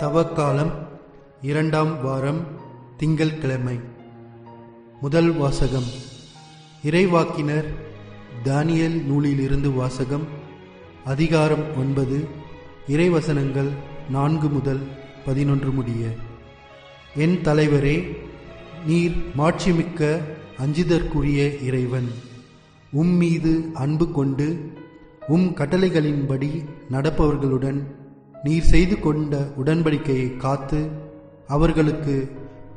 தவக்காலம் 2ஆம் வாரம் திங்கள்கிழமை. முதல் வாசகம் இறைவாக்கினர் தானியேல் நூலிலிருந்து வாசகம். அதிகாரம் 9, இறைவசனங்கள் 4 முதல் 11 முடிய. என் தலைவரே, நீர் மாட்சிமிக்க அஞ்சுதற்குரிய இறைவன். மீது அன்பு கொண்டு கட்டளைகளின்படி நடப்பவர்களுடன் நீர் செய்து கொண்ட உடன்படிக்கையை காத்து அவர்களுக்கு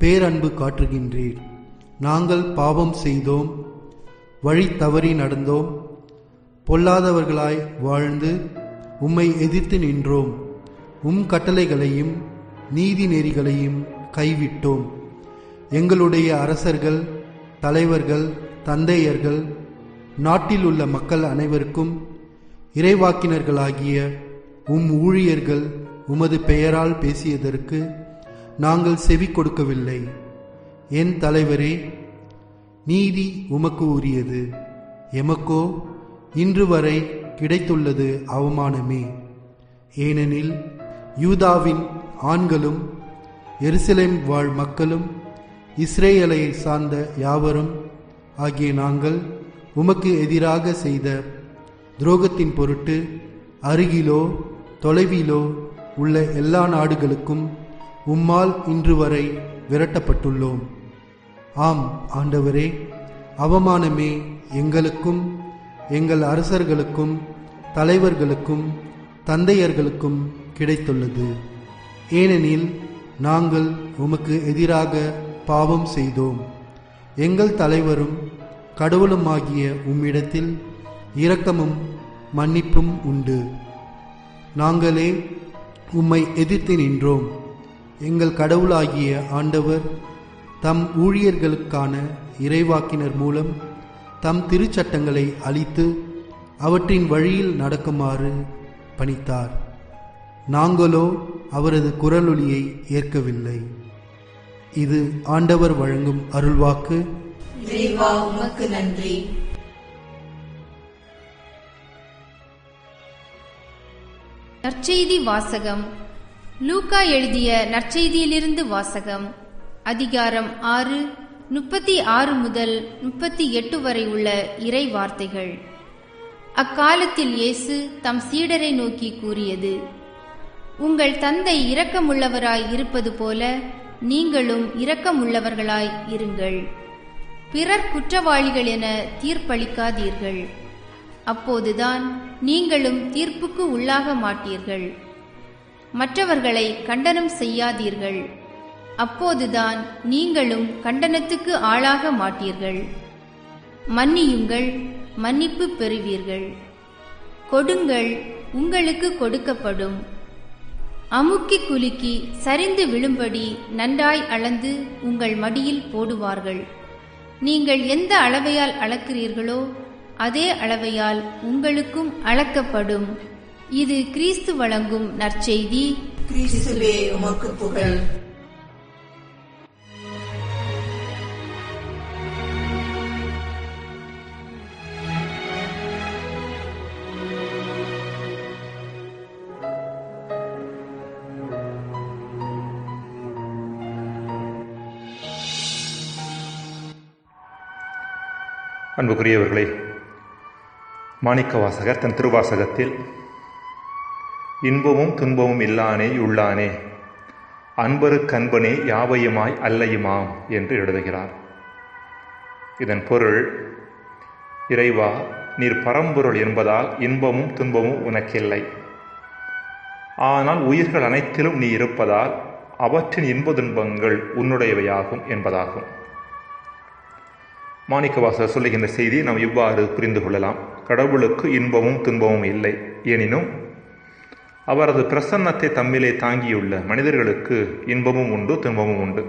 பேரன்பு காட்டுகின்றீர். நாங்கள் பாவம் செய்தோம், வழி தவறி நடந்தோம், பொல்லாதவர்களாய் வாழ்ந்து உம்மை எதிர்த்து நின்றோம். கட்டளைகளையும் நீதி நெறிகளையும் கைவிட்டோம். எங்களுடைய அரசர்கள், தலைவர்கள், தந்தையர்கள், நாட்டில் உள்ள மக்கள் அனைவருக்கும் இறைவாக்கினர்களாகிய ஊழியர்கள் உமது பெயரால் பேசியதற்கு நாங்கள் செவி கொடுக்கவில்லை. என் தலைவரே, நீதி உமக்கு உரியது, எமக்கோ இன்று வரை கிடைத்துள்ளது அவமானமே. ஏனெனில் யூதாவின் ஆண்களும் எருசலேம் வாழ் மக்களும் இஸ்ரேலை சார்ந்த யாவரும் ஆகிய நாங்கள் உமக்கு எதிராக செய்த துரோகத்தின் பொருட்டு அருகிலோ தொலைவிலோ உள்ள எல்லா நாடுகளுக்கும் உம்மால் இன்று வரை விரட்டப்பட்டுள்ளோம். ஆம் ஆண்டவரே, அவமானமே எங்களுக்கும் எங்கள் அரசர்களுக்கும் தலைவர்களுக்கும் தந்தையர்களுக்கும் கிடைத்துள்ளது. ஏனெனில் நாங்கள் உமக்கு எதிராக பாவம் செய்தோம். எங்கள் தலைவரும் கடவுளுமாகிய உம்மிடத்தில் இரக்கமும் மன்னிப்பும் உண்டு. நாங்களே உம்மை எதிர்த்து நின்றோம். எங்கள் கடவுளாகிய ஆண்டவர் தம் ஊழியர்களுக்கான இறைவாக்கினர் மூலம் தம் திருச்சட்டங்களை அளித்து அவற்றின் வழியில் நடக்குமாறு பணித்தார். நாங்களோ அவரது குரலொலியை ஏற்கவில்லை. இது ஆண்டவர் வழங்கும் அருள்வாக்கு. இறைவா, உமக்கு நன்றி. நற்செய்தி வாசகம். லூக்கா எழுதிய நற்செய்தியிலிருந்து வாசகம். அதிகாரம் 6, 36 முதல் 38 வரை உள்ள இறை வார்த்தைகள். அக்காலத்தில் இயேசு தம் சீடரை நோக்கி கூறியது: உங்கள் தந்தை இரக்கமுள்ளவராய் இருப்பது போல நீங்களும் இரக்கமுள்ளவர்களாய் இருங்கள். பிறர் குற்றவாளிகள் என தீர்ப்பளிக்காதீர்கள். அப்போதுதான் நீங்களும் தீர்ப்புக்கு உள்ளாக மாட்டீர்கள். மற்றவர்களை கண்டனம் செய்யாதீர்கள். அப்போதுதான் நீங்களும் கண்டனத்துக்கு ஆளாக மாட்டீர்கள். மன்னியுங்கள், மன்னிப்பு பெறுவீர்கள். கொடுங்கள், உங்களுக்கு கொடுக்கப்படும். அமுக்கி குலுக்கி சரிந்து விழும்படி நன்றாய் அளந்து உங்கள் மடியில் போடுவார்கள். நீங்கள் எந்த அளவையால் அளக்கிறீர்களோ அதே அளவையால் உங்களுக்கும் அளக்கப்படும். இது கிறிஸ்து வழங்கும் நற்செய்தி. கிறிஸ்துவே, உமக்கு புகழ். அன்புக்குரியவர்களே, மாணிக்கவாசகர் தன் திருவாசகத்தில் இன்பமும் துன்பமும் இல்லானே உள்ளானே, அன்பருக்கன்பனே யாவையுமாய் அல்லையுமாம் என்று எழுதுகிறார். இதன் பொருள்: இறைவா, நீர் பரம்பொருள் என்பதால் இன்பமும் துன்பமும் உனக்கில்லை. ஆனால் உயிர்கள் அனைத்திலும் நீ இருப்பதால் அவற்றின் இன்ப துன்பங்கள் உன்னுடையவையாகும் என்பதாகும். மாணிக்கவாசகர் சொல்லுகின்ற செய்தியை நாம் இவ்வாறு புரிந்து கொள்ளலாம். கடவுளுக்கு இன்பமும் துன்பமும் இல்லை. எனினும் அவரது பிரசன்னத்தை தம்மிலே தாங்கியுள்ள மனிதர்களுக்கு இன்பமும் உண்டு, துன்பமும் உண்டு.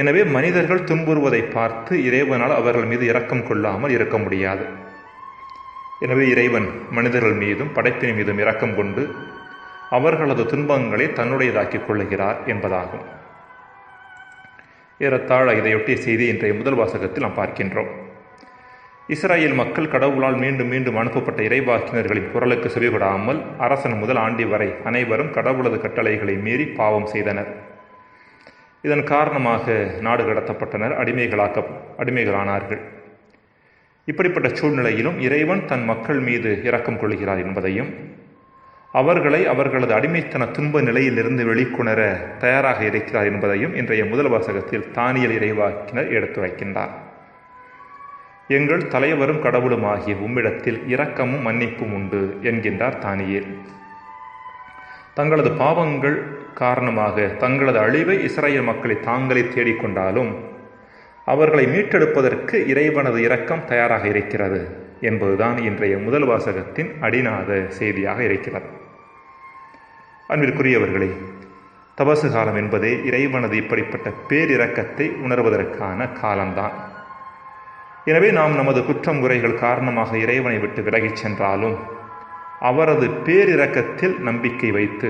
எனவே மனிதர்கள் துன்புறுவதை பார்த்து இறைவனால் அவர்கள் மீது இரக்கம் கொள்ளாமல் இருக்க முடியாது. எனவே இறைவன் மனிதர்கள் மீதும் படைப்பின் மீதும் இரக்கம் கொண்டு அவர்களது துன்பங்களை தன்னுடையதாக்கிக் கொள்ளுகிறார் என்பதாகும். ஏறத்தாழ இதையொட்டிய செய்தி இன்றைய முதல் வாசகத்தில் நாம் பார்க்கின்றோம். இஸ்ராயேல் மக்கள் கடவுளால் மீண்டும் மீண்டும் அனுப்பப்பட்ட இறைவாக்கினர்களின் குரலுக்கு செவிகொடாமல் அரசன் முதல் ஆண்டி வரை அனைவரும் கடவுளது கட்டளைகளை மீறி பாவம் செய்தனர். இதன் காரணமாக நாடு கடத்தப்பட்டனர், அடிமைகளானார்கள். இப்படிப்பட்ட சூழ்நிலையிலும் இறைவன் தன் மக்கள் மீது இரக்கம் கொள்கிறார் என்பதையும், அவர்களை அவர்களது அடிமைத்தன துன்ப நிலையிலிருந்து வெளிக்கொணர தயாராக இருக்கிறார் என்பதையும் இன்றைய முதல் வாசகத்தில் தானியேல் இறைவாக்கினர் எடுத்துரைக்கின்றார். எங்கள் தலைவரும் கடவுளும் ஆகிய உம்மிடத்தில் இரக்கமும் மன்னிப்பும் உண்டு என்கின்றார் தானியேல். தங்களது பாவங்கள் காரணமாக தங்களது அழிவை இஸ்ராயேல் மக்களை தாங்களே தேடிக்கொண்டாலும் அவர்களை மீட்டெடுப்பதற்கு இறைவனது இரக்கம் தயாராக இருக்கிறது என்பதுதான் இன்றைய முதல் வாசகத்தின் அடிநாத செய்தியாக இருக்கிறது. அன்பிற்குரியவர்களே, தபசு காலம் என்பதே இறைவனது இப்படிப்பட்ட பேரிரக்கத்தை உணர்வதற்கான காலம்தான். எனவே நாம் நமது குற்றம் குறைகள் காரணமாக இறைவனை விட்டு விலகிச் சென்றாலும் அவரது பேரிரக்கத்தில் நம்பிக்கை வைத்து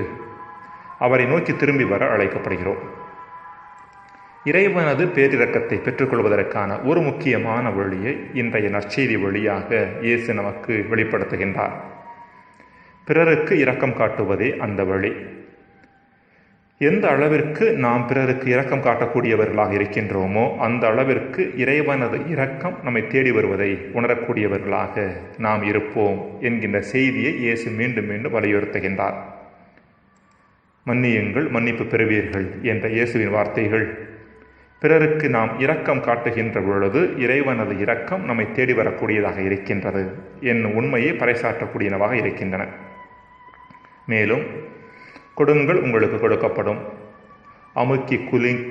அவரை நோக்கி திரும்பி வர அழைக்கப்படுகிறோம். இறைவனது பேரிரக்கத்தை பெற்றுக்கொள்வதற்கான ஒரு முக்கியமான வழியை இன்றைய நற்செய்தி வழியாக இயேசு நமக்கு வெளிப்படுத்துகின்றார். பிறருக்கு இரக்கம் காட்டுவதே அந்த வழி. எந்த அளவிற்கு நாம் பிறருக்கு இரக்கம் காட்டக்கூடியவர்களாக இருக்கின்றோமோ அந்த அளவிற்கு இறைவனது இரக்கம் நம்மை தேடி வருவதை உணரக்கூடியவர்களாக நாம் இருப்போம் என்கின்ற செய்தியை இயேசு மீண்டும் மீண்டும் வலியுறுத்துகின்றார். மன்னியுங்கள், மன்னிப்பு பெறுவீர்கள் என்ற இயேசுவின் வார்த்தைகள் பிறருக்கு நாம் இரக்கம் காட்டுகின்ற பொழுது இறைவனது இரக்கம் நம்மை தேடி வரக்கூடியதாக இருக்கின்றது என்னும் உண்மையை பறைசாற்றக்கூடியனவாக இருக்கின்றன. மேலும், கொடுங்கள் உங்களுக்கு கொடுக்கப்படும், அமுக்கி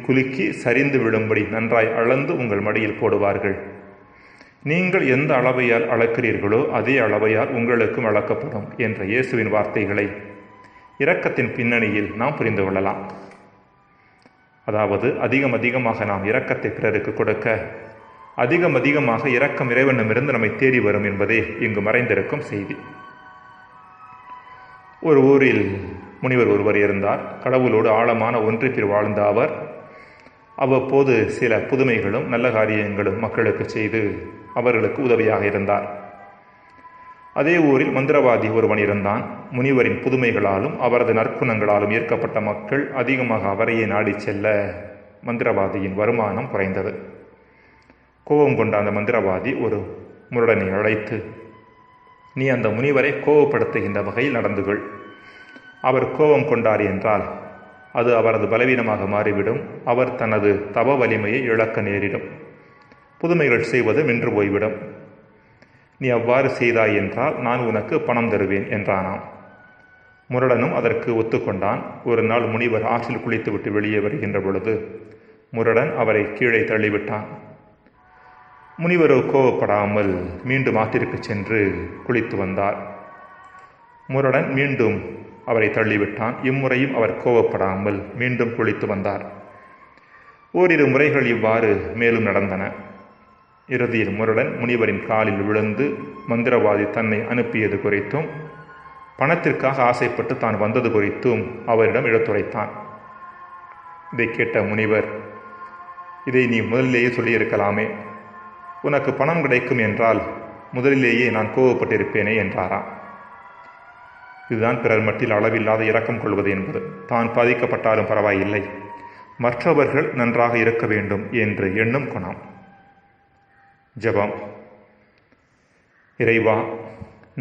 குலுக்கி சரிந்து விழும்படி நன்றாய் அளந்து உங்கள் மடியில் போடுவார்கள், நீங்கள் எந்த அளவையால் அளக்கிறீர்களோ அதே அளவையால் உங்களுக்கும் அளக்கப்படும் என்ற இயேசுவின் வார்த்தைகளை இரக்கத்தின் பின்னணியில் நாம் புரிந்து கொள்ளலாம். அதாவது அதிகமாக நாம் இரக்கத்தை பிறருக்கு கொடுக்க அதிகமாக இரக்கம் இறைவனிடமிருந்து நம்மை தேடி வரும் என்பதே இங்கு மறைந்திருக்கும் செய்தி. ஒரு ஊரில் முனிவர் ஒருவர் இருந்தார். கடவுளோடு ஆழமான ஒன்றிப்பில் வாழ்ந்த அவர் அவ்வப்போது சில புதுமைகளும் நல்ல காரியங்களும் மக்களுக்கு செய்து அவர்களுக்கு உதவியாக இருந்தார். அதே ஊரில் மந்திரவாதி ஒருவன் இருந்தான். முனிவரின் புதுமைகளாலும் அவரது நற்குணங்களாலும் ஈர்க்கப்பட்ட மக்கள் அதிகமாக அவரையே நாடி செல்ல மந்திரவாதியின் வருமானம் குறைந்தது. கோபம் கொண்ட அந்த மந்திரவாதி ஒரு முரடனை அழைத்து, நீ அந்த முனிவரை கோபப்படுத்துகின்ற வகையில் நடந்து கொள். அவர் கோபம் கொண்டார் என்றால் அது அவரது பலவீனமாக மாறிவிடும். அவர் தனது தவ வலிமையை இழக்க நேரிடும். புதுமைகள் செய்வது நின்று போய்விடும். நீ அவ்வாறு செய்தாய் என்றால் நான் உனக்கு பணம் தருவேன் என்றானாம். முரடனும் அதற்கு ஒத்துக்கொண்டான். ஒரு நாள் முனிவர் ஆற்றில் குளித்துவிட்டு வெளியே வருகின்ற பொழுது முரடன் அவரை கீழே தள்ளிவிட்டான். முனிவரோ கோபப்படாமல் மீண்டும் ஆற்றிற்கு சென்று குளித்து வந்தார். முரடன் மீண்டும் அவரை தள்ளிவிட்டான். இம்முறையும் அவர் கோபப்படாமல் மீண்டும் குளித்து வந்தார். ஓரிரு முறைகள் இவ்வாறு மேலும் நடந்தன. இறுதியில் முரடன் முனிவரின் காலில் விழுந்து மந்திரவாதி தன்னை அனுப்பியது குறித்தும் பணத்திற்காக ஆசைப்பட்டு தான் வந்தது குறித்தும் அவரிடம் எடுத்துரைத்தான். இதை கேட்ட முனிவர், இதை நீ முதலிலேயே சொல்லியிருக்கலாமே, உனக்கு பணம் கிடைக்கும் என்றால் முதலிலேயே நான் கோபப்பட்டிருப்பேனே என்றாராம். இதுதான் பிறர் மட்டில் அளவில்லாத இரக்கம் கொள்வது என்பது. தான் பாதிக்கப்பட்டாலும் பரவாயில்லை, மற்றவர்கள் நன்றாக இருக்க வேண்டும் என்று எண்ணும் குணம். ஜெபம். இறைவா,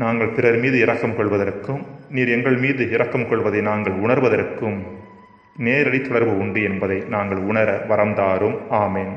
நாங்கள் பிறர் மீது இரக்கம் கொள்வதற்கும் நீர் எங்கள் மீது இரக்கம் கொள்வதை நாங்கள் உணர்வதற்கும் நேரடி தொடர்பு உண்டு என்பதை நாங்கள் உணர வரம் தாரும். ஆமேன்.